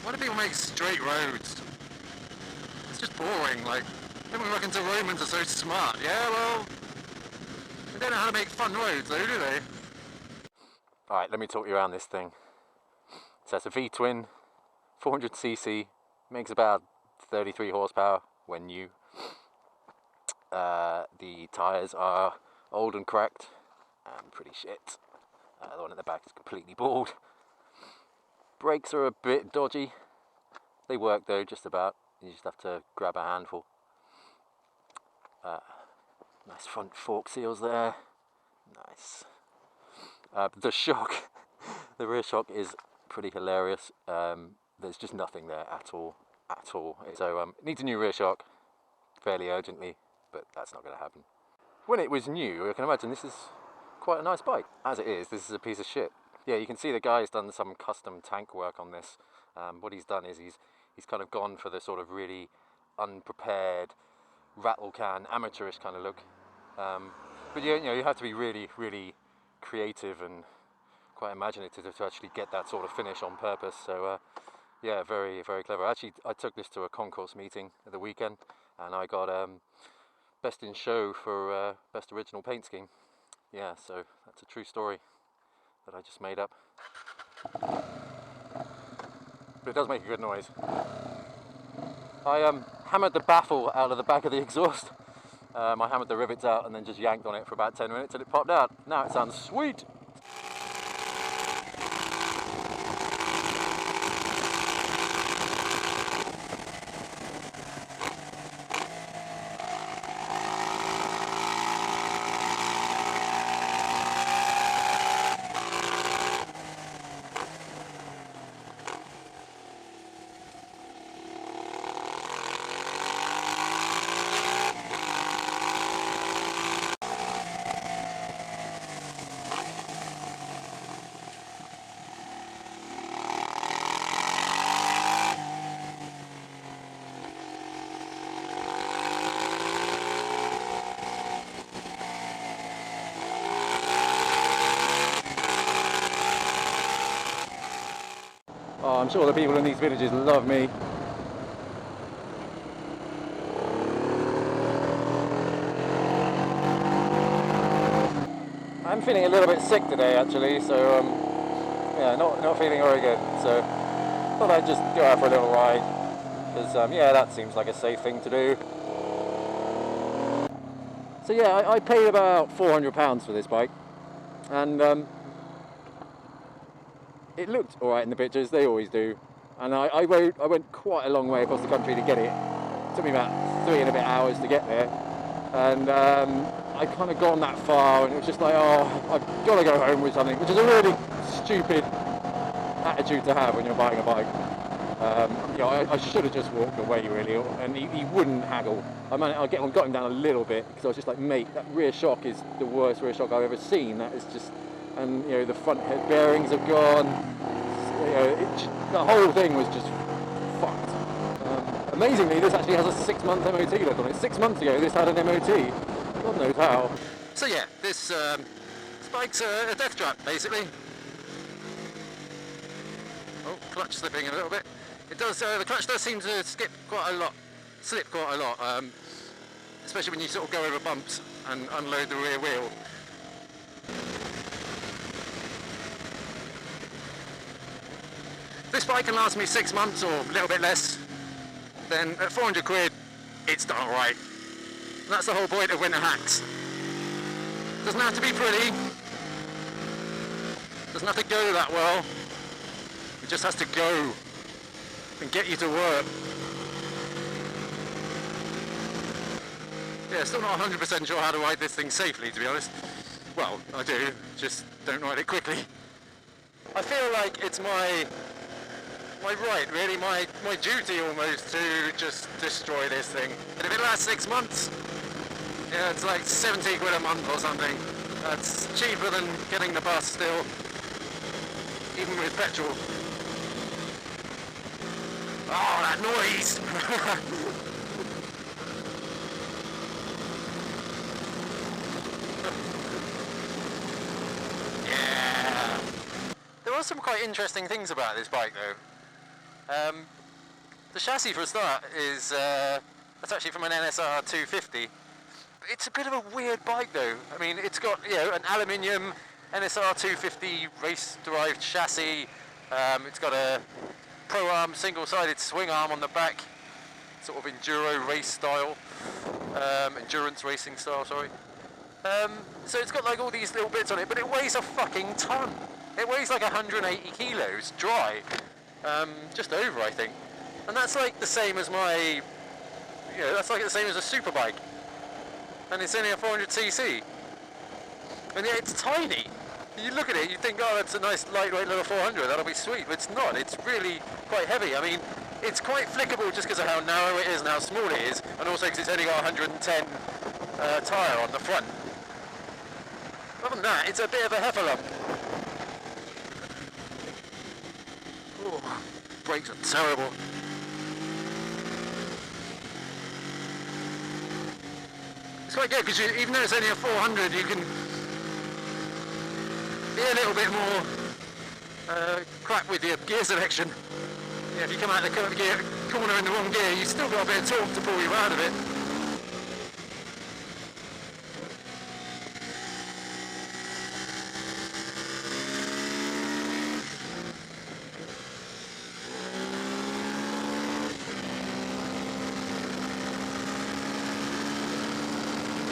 Why do people make straight roads? It's just boring. Like, everyone reckons the Romans are so smart. Yeah, well, they don't know how to make fun roads though, do they? Alright, let me talk you around this thing. So it's a V-twin, 400cc, makes about 33 horsepower when new. The tyres are old and cracked and pretty shit. The one at the back is completely bald. Brakes are a bit dodgy. They work though, just about. You just have to grab a handful. Nice front fork seals there. Nice. The shock, the rear shock is pretty hilarious. There's just nothing there at all. So it needs a new rear shock fairly urgently, but that's not going to happen. When it was new, I can imagine this is quite a nice bike. As it is, this is a piece of shit. Yeah, you can see the guy's done some custom tank work on this. What he's done is he's kind of gone for the sort of really unprepared, rattle can, amateurish kind of look. But yeah, you know, you have to be really, really creative and quite imaginative to actually get that sort of finish on purpose. So yeah, very, very clever. Actually, I took this to a concourse meeting at the weekend, and I got best in show for best original paint scheme. Yeah, so that's a true story that I just made up. But it does make a good noise. I hammered the baffle out of the back of the exhaust. I hammered the rivets out and then just yanked on it for about 10 minutes and it popped out. Now it sounds sweet. Oh, I'm sure the people in these villages love me. I'm feeling a little bit sick today actually, so yeah, not feeling very good. So thought I'd just go out for a little ride, because yeah, that seems like a safe thing to do. So yeah, I paid about £400 for this bike, and it looked alright in the pictures, they always do. And I went quite a long way across the country to get it. It took me about 3 and a bit hours to get there. And I kind of gone that far and it was just like, oh, I've got to go home with something, which is a really stupid attitude to have when you're buying a bike. You know, I should have just walked away really, and he wouldn't haggle. I got him down a little bit because I was just like, mate, that rear shock is the worst rear shock I've ever seen. That is just, and you know, the front head bearings have gone. You know, the whole thing was just fucked. Amazingly, this actually has a 6-month MOT left on it. 6 months ago, this had an MOT. God knows how. So yeah, this bike's a death trap, basically. Oh, clutch slipping a little bit. It does. The clutch does seem to slip quite a lot, especially when you sort of go over bumps and unload the rear wheel. This bike can last me 6 months or a little bit less. Then at 400 quid, it's done alright. That's the whole point of winter hacks. Doesn't have to be pretty. Doesn't have to go that well. It just has to go and get you to work. Yeah, still not 100% sure how to ride this thing safely, to be honest. Well, I do, just don't ride it quickly. I feel like it's my right, really, my duty almost to just destroy this thing. And if it lasts 6 months, yeah, it's like 70 quid a month or something. That's cheaper than getting the bus still, even with petrol. Oh, that noise! Yeah! There are some quite interesting things about this bike though. The chassis for a start is that's actually from an NSR 250. It's a bit of a weird bike though. I mean, it's got, you know, an aluminium NSR 250 race-derived chassis. It's got a pro-arm single-sided swing arm on the back, sort of enduro race style, endurance racing style, sorry. So it's got like all these little bits on it, but it weighs a fucking ton. It weighs like 180 kilos dry, just over, I think. And that's like the same as my, you know, that's like the same as a super bike. And it's only a 400cc. And yet it's tiny. You look at it, you think, oh, that's a nice lightweight little 400, that'll be sweet. But it's not, it's really quite heavy. I mean, it's quite flickable just because of how narrow it is and how small it is, and also because it's only got 110 tyre on the front. Other than that, it's a bit of a heifer lump. Oh, brakes are terrible. It's quite good because even though it's only a 400, you can be a little bit more crap with your gear selection. Yeah, if you come out the corner in the wrong gear, you've still got a bit of torque to pull you out of it.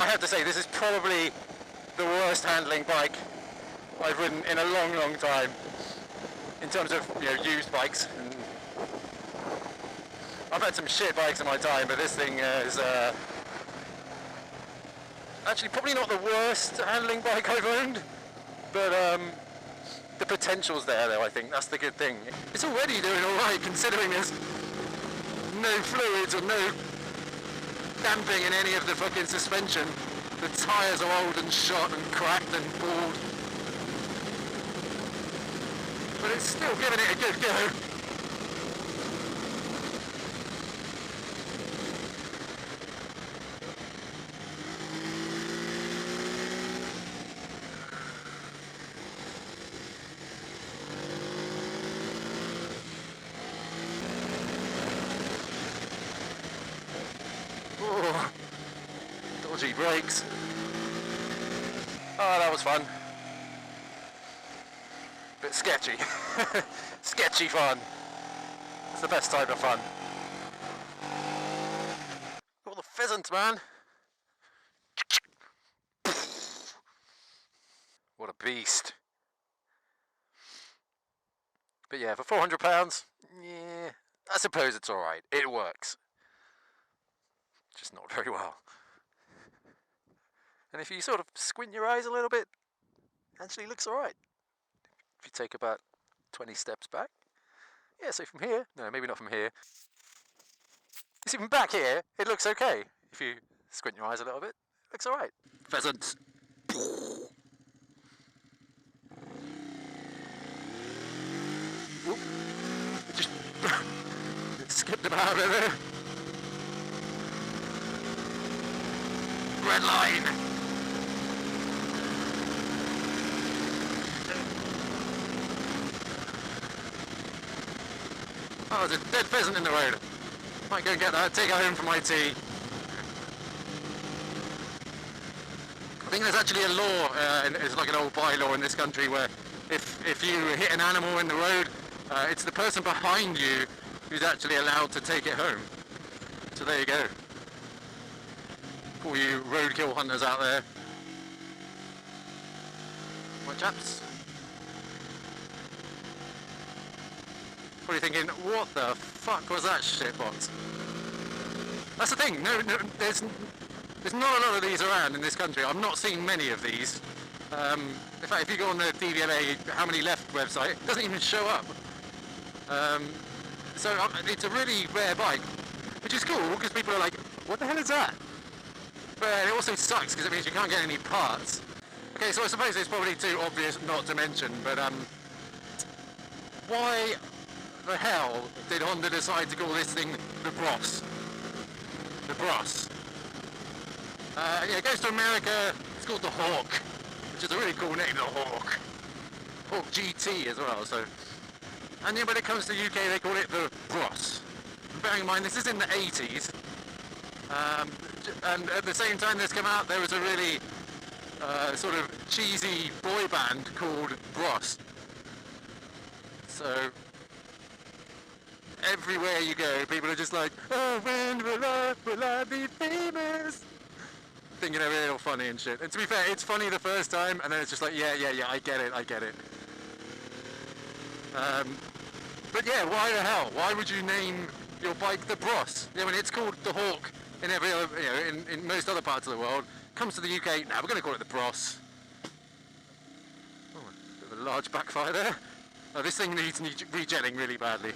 I have to say, this is probably the worst handling bike I've ridden in a long, long time, in terms of, you know, used bikes. And I've had some shit bikes in my time, but this thing is actually probably not the worst handling bike I've owned, but the potential's there though, I think. That's the good thing. It's already doing alright considering there's no fluids or no damping in any of the fucking suspension. The tyres are old and shot and cracked and bald. But it's still giving it a good go. Oh, dodgy brakes. Oh, that was fun. Bit sketchy. Sketchy fun. It's the best type of fun. All the pheasants, man. What a beast. But yeah, for £400, yeah, I suppose it's alright. It works. Just not very well. And if you sort of squint your eyes a little bit, actually looks alright. If you take about 20 steps back. Yeah, so from here, no, maybe not from here. You see, from back here, it looks okay. If you squint your eyes a little bit, it looks alright. Pheasants. Oop. It just skipped about a bit there. Red line. Oh, there's a dead pheasant in the road. Might go and get that, take it home for my tea. I think there's actually a law, it's like an old bylaw in this country, where if you hit an animal in the road, it's the person behind you who's actually allowed to take it home. So there you go. All you roadkill hunters out there. My chaps. Probably thinking, what the fuck was that shitbox? That's the thing, no, there's not a lot of these around in this country. I've not seen many of these. In fact, if you go on the DVLA How Many Left website, it doesn't even show up. So it's a really rare bike, which is cool because people are like, what the hell is that? But it also sucks because it means you can't get any parts. Okay, so I suppose it's probably too obvious not to mention, but why the hell did Honda decide to call this thing the Bros? The Bros. Yeah, it goes to America, it's called the Hawk, which is a really cool name, the Hawk. Hawk GT as well, so And then when it comes to the UK, they call it the Bros. And bearing in mind, this is in the 80s. And at the same time this came out, there was a really sort of cheesy boy band called Bros. So everywhere you go, people are just like, oh, when will I be famous? Thinking they're real funny and shit. And to be fair, it's funny the first time, and then it's just like, yeah, I get it. But yeah, why the hell? Why would you name your bike the Bros? I mean, it's called the Hawk in every other, you know, in most other parts of the world. Comes to the UK, now we're going to call it the Bros. Oh, a bit of a large backfire there. Oh, this thing needs regenning really badly.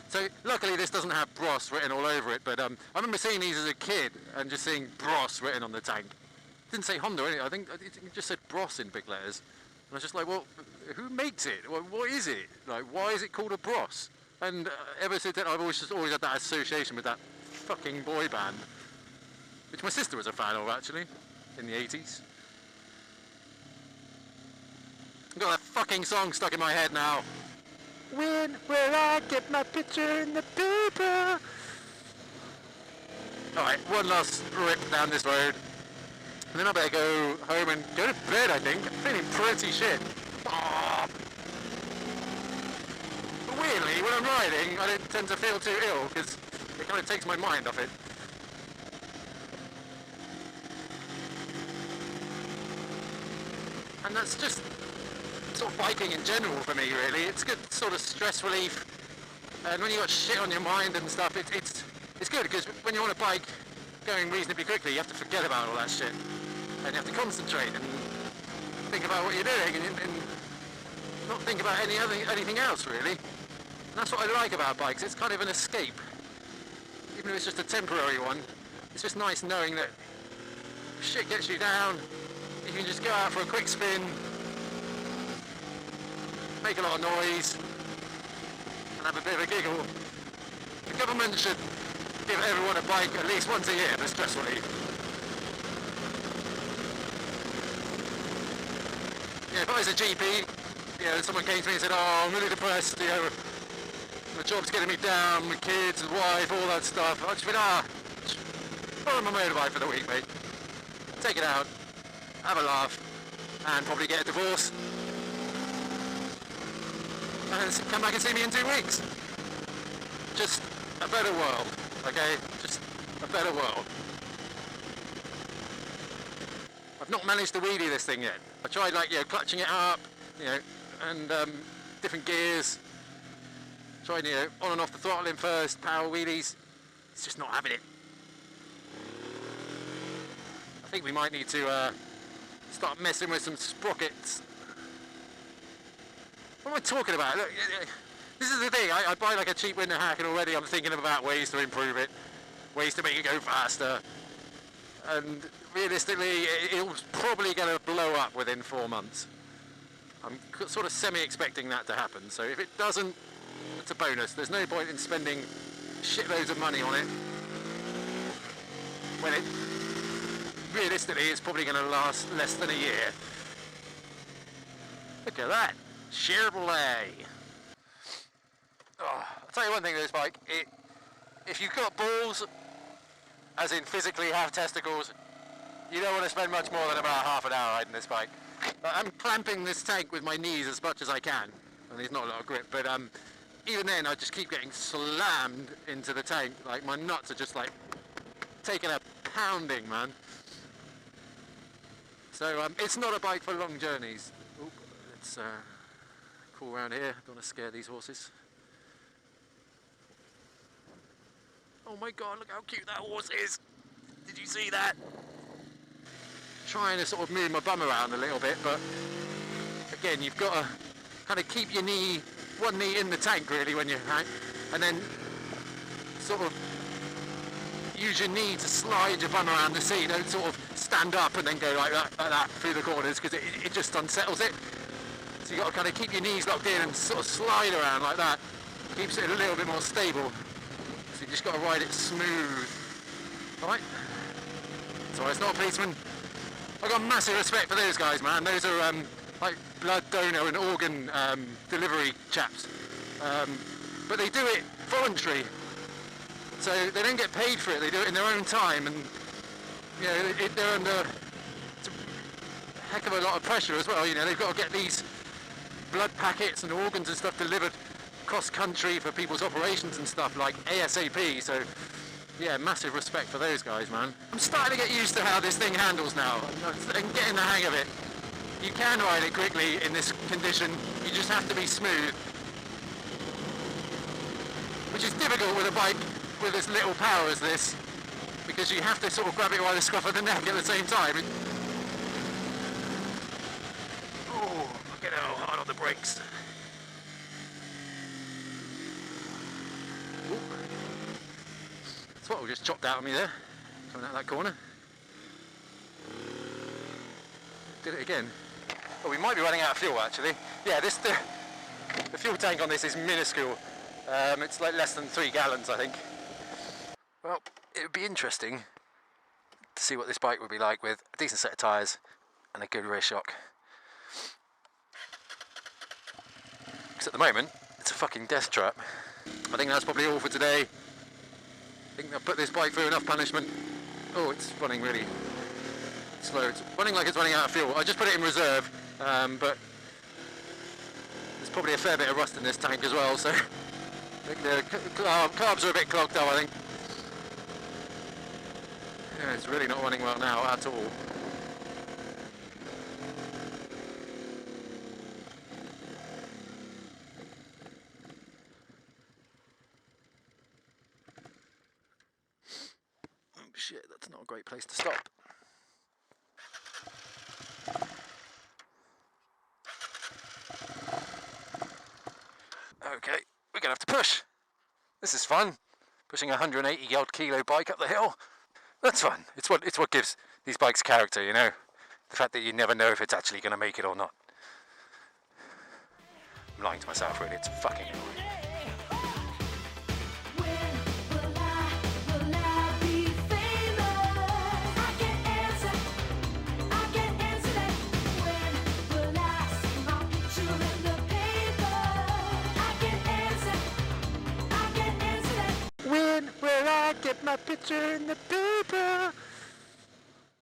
So luckily this doesn't have Bros written all over it, but I remember seeing these as a kid and just seeing Bros written on the tank. It didn't say Honda or anything, I think it just said Bros in big letters. And I was just like, well, who makes it? What is it? Like, why is it called a Bros? And ever since then I've always had that association with that fucking boy band, which my sister was a fan of actually, in the 80s. I've got that fucking song stuck in my head now. When will I get my picture in the paper? Alright, one last rip down this road. And then I better go home and go to bed, I think. I'm feeling pretty shit. Oh. But weirdly, when I'm riding, I don't tend to feel too ill, because it kind of takes my mind off it. And that's just sort of biking in general for me, really. It's good sort of stress relief, and when you got shit on your mind and stuff, it's good, because when you're on a bike going reasonably quickly, you have to forget about all that shit, and you have to concentrate and think about what you're doing, and not think about anything else, really. And that's what I like about bikes. It's kind of an escape, even if it's just a temporary one. It's just nice knowing that if shit gets you down, you can just go out for a quick spin, make a lot of noise, and have a bit of a giggle. The government should give everyone a bike at least once a year for stress relief. Yeah, if I was a GP, you know, someone came to me and said, oh, I'm really depressed, you know, my job's getting me down, my kids, my wife, all that stuff. I'd just be borrow my motorbike for the week, mate. Take it out, have a laugh, and probably get a divorce. And come back and see me in 2 weeks. Just a better world, okay? Just a better world. I've not managed to wheelie this thing yet. I tried, like, you know, clutching it up, you know, and different gears. Tried, you know, on and off the throttling first, power wheelies. It's just not having it. I think we might need to start messing with some sprockets. What am I talking about? Look, this is the thing, I buy like a cheap winter hack and already I'm thinking about ways to improve it, ways to make it go faster, and realistically it was probably going to blow up within 4 months. I'm sort of semi-expecting that to happen, so if it doesn't, it's a bonus. There's no point in spending shitloads of money on it when it realistically it's probably going to last less than a year. Look at that! Chevrolet. Oh, I'll tell you one thing with this bike, if you've got balls, as in physically have testicles, you don't want to spend much more than about half an hour riding this bike. I'm clamping this tank with my knees as much as I can, and there's not a lot of grip, but even then I just keep getting slammed into the tank, like my nuts are just like taking a pounding, man. So it's not a bike for long journeys. Oop, let's cool around here, don't want to scare these horses. Oh my god, look how cute that horse is! Did you see that? Trying to sort of move my bum around a little bit, but again, you've got to kind of keep your knee, one knee in the tank really when you hang, and then sort of use your knee to slide your bum around the seat. Don't sort of stand up and then go like that through the corners, because it just unsettles it. So you've got to kind of keep your knees locked in and sort of slide around like that. Keeps it a little bit more stable. So you just got to ride it smooth. Alright? Sorry, it's not a policeman. I've got massive respect for those guys, man. Those are like blood donor and organ delivery chaps, but they do it voluntary, so they don't get paid for it. They do it in their own time, and you know they're under a heck of a lot of pressure as well. You know, they've got to get these blood packets and organs and stuff delivered cross country for people's operations and stuff like ASAP. So yeah, massive respect for those guys, man. I'm starting to get used to how this thing handles now and getting the hang of it. You can ride it quickly in this condition, you just have to be smooth, which is difficult with a bike with as little power as this, because you have to sort of grab it by the scruff of the neck at the same time. Oh, get it all hard on the brakes. Ooh. Throttle just chopped out of me there, coming out that corner. Did it again. Oh, we might be running out of fuel actually. Yeah, the fuel tank on this is minuscule. It's like less than 3 gallons, I think. Well, it would be interesting to see what this bike would be like with a decent set of tyres and a good rear shock. Because at the moment, it's a fucking death trap. I think that's probably all for today. I think I've put this bike through enough punishment. Oh, it's running really slow. It's running like it's running out of fuel. I just put it in reserve, but there's probably a fair bit of rust in this tank as well, so I think the carbs are a bit clogged up, I think. Yeah, it's really not running well now at all. Oh shit, that's not a great place to stop. Okay, we're gonna have to push. This is fun. Pushing a 180 odd kilo bike up the hill. That's fun. It's what gives these bikes character, you know. The fact that you never know if it's actually gonna make it or not. I'm lying to myself, really. It's fucking annoying. When will I get my picture in the paper?